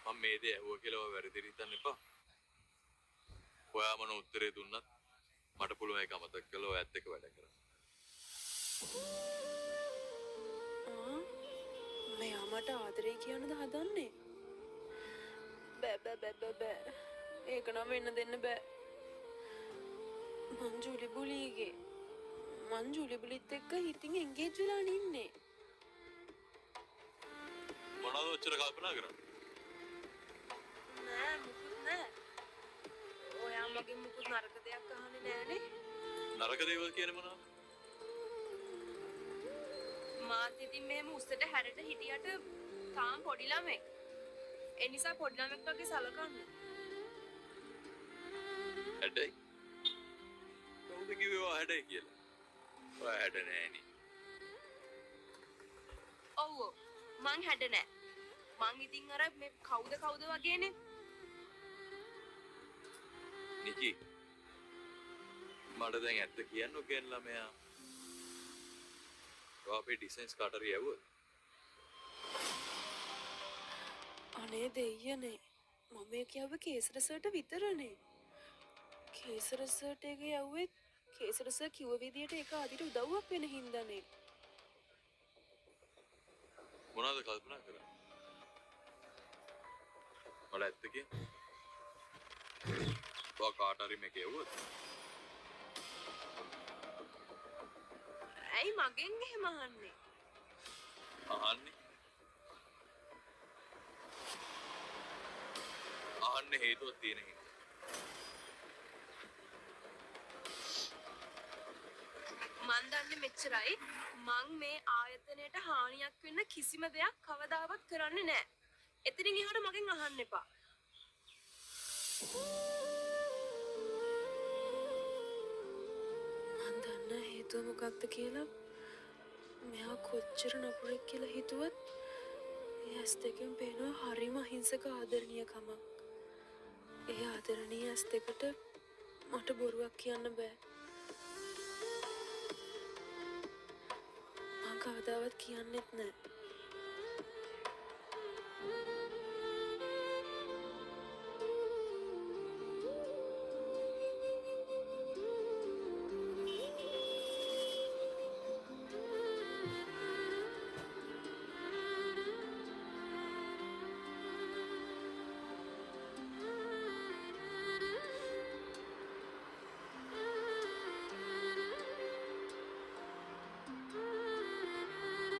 මම මේ දේ ඇහුවා කියලා ඔය වැරදි හිතන්න එපා. ඔයා මොන උත්තරේ දුන්නත් මට පුළුවන් ඒක අමතක කරලා ඔයත් එක්ක වැඩ කරන්න. මෙයා මට ආදරේ කියන්නද හදන්නේ? බෑ. ඒක නම් වෙන්න දෙන්න බෑ. මං ජුලි බුලිත් එක්ක හිතින් එන්ගේජ් වෙලා ඉන්නේ. මොනවද ඔච්චර කල්පනා කරන්නේ? නෑ මුකුත් නෑ. ඔයා මගෙන් මුකුත් නරක දෙයක් අහන්නේ නෑනේ. නරක දේවල් කියන්නේ මොනවද? මාත් ඉතින් මෙහෙම උස්සට හැරෙට හිටියට තාම පොඩි ළමෙක්. ඒ නිසා පොඩි ළමෙක් වගේ සලකන්න. හැඩයි? කවුද කිව්වේ ඔයා හැඩයි කියලා? ඔයා හැඩ නෑනේ. ඔව් මං හැඩ නෑ. මං ඉතින් අර මේ කවුද වගේනේ. නිකි. මට දැන් ඇත්ත කියන්න ඕකෙන් ළමයා. ඔයා අපේ ඩිසයින්ස් කාට හරි යවුවද? අනේ දෙයියනේ. මම මේ කියව කේසර සර්ට විතරනේ. කේසර සර්ට එක යව්වෙත් කේසර සර් කිව්ව විදියට ඒක ආදිට උදව්වක් වෙන හින්දානේ. මොනවද කල්පනා කරන්නේ? මට ඇත්ත කියන්න. ඔයා කාට හරි මේක යවුවද? ඇයි මගෙන් එහෙම අහන්නේ? අහන්න හේතුවක් තියෙන හින්දා. මන් දන්නේ මෙච්චරයි. මං මේ ආයතනයට හානියක් වෙන්න කිසිම දෙයක් කවදාවත් කරන්නේ නැහැ. එතනින් එහාට මගෙන් අහන්න එපා. මන් දන්න හේතුව මොකක්ද කියලා මෙයා කොච්චර නපුරෙක් කියලා හිතුවත් ඒ ඇස් දෙකෙන් පේනවා හරිම අහිංසක ආදරණීයකමක්. ඒ ආදරණීය ඇස් දෙකට මට බොරුවක් කියන්න බෑ. මං කවදාවත් කියන්නෙත් නෑ.